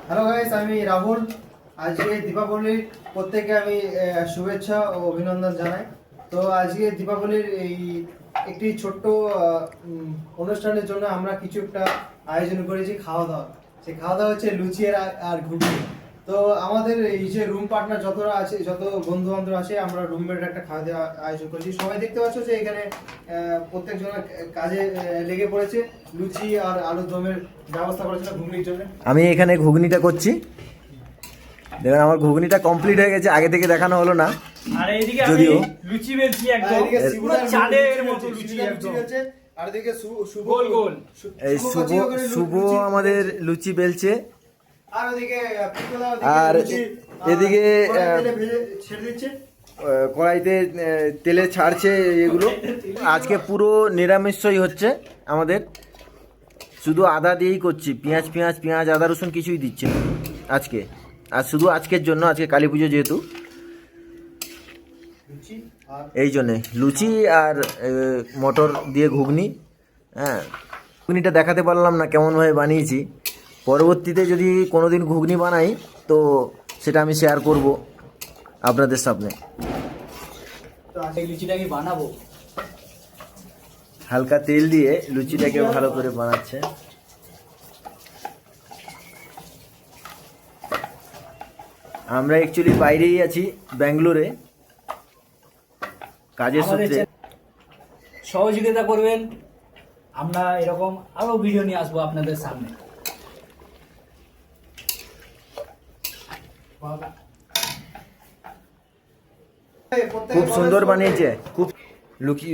Hello guys, আমি রাহুল। আজকে দীপাবলির প্রত্যেককে আমি শুভেচ্ছা ও অভিনন্দন জানাই। তো আজকে দীপাবলির এই একটি ছোট্ট অনুষ্ঠানের জন্য আমরা কিছু একটা আয়োজন করেছি খাওয়া দাওয়া। সেই খাওয়া দাওয়া হচ্ছে লুচি আর ঘুগনি। তো আমাদের এই যে রুম পার্টনার যতটা আছে, যত বন্ধু বান্ধব আছে, আমরা রুমমেট একটা খাওয়া দাওয়া আয়োজন করেছি। সবাই দেখতে পাচ্ছ যে এখানে প্রত্যেকজন কাজে লেগে পড়েছে। লুচি আর আলুর দমের ব্যবস্থা করেছিল ঘুগনির জন্য। আমি এখানে ঘুগনিটা করছি। দেখুন আমার ঘুগনিটা কমপ্লিট হয়ে গেছে, আগে থেকে দেখানো হলো না। আর এইদিকে আমি যদিও লুচি বেলছি একদম পুরো চাঁদের মতো লুচি একদম আর এদিকে শুভ গোল গোল। এই শুভ আমাদের লুচি বেলছে। আর ওদিকে আর এদিকে ছেড়ে দিচ্ছে কড়াইতে তেলে ছাড়ছে এগুলো। আজকে পুরো নিরামিষই হচ্ছে আমাদের, শুধু আদা দিয়েই করছি। পেঁয়াজ আদা রসুন কিছুই দিচ্ছে না আজকে। আর শুধু আজকের জন্য, আজকে কালী পুজো যেহেতু, এই জন্যে লুচি আর মটর দিয়ে ঘুগনি। হ্যাঁ, ঘুগনিটা দেখাতে পারলাম না কেমনভাবে বানিয়েছি। পরবর্তীতে যদি কোনোদিন ঘুগনি বানাই তো সেটা আমি শেয়ার করব আপনাদের সামনে। তো আজকে লুচিটাকে বানাবো। হালকা তেল দিয়ে লুচিটাকে ভালো করে বানাচ্ছে। আমরা অ্যাকচুয়ালি বাইরেই আছি, ব্যাঙ্গালোরে কাজের সূত্রে। সহযোগিতা করবেন, আমরা এরকম আরো ভিডিও নিয়ে আসবো আপনাদের সামনে। খুব সুন্দর বানিয়েছে। খুব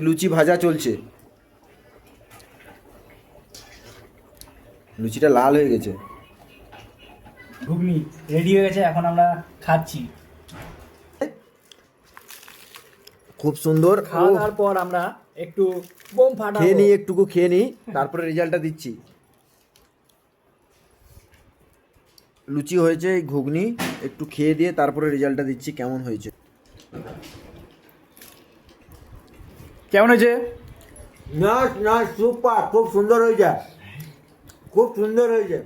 লুচি ভাজা চলছে, লুচিটা লাল হয়ে গেছে। ঘুগনি রেডি হয়ে গেছে, এখন আমরা খাচ্ছি। খুব সুন্দর। খাওয়া দাওয়ার পর আমরা একটু বোম ফাটাবো। খেয়ে নিই তারপরে রেজাল্টটা দিচ্ছি। লুচি হয়েছে, ঘুগনি একটু খেয়ে দিয়ে তারপরে রেজাল্টটা দিচ্ছি কেমন হয়েছে। কেমন হয়েছে? না সুপার, খুব সুন্দর হয়েছে, খুব সুন্দর হয়েছে।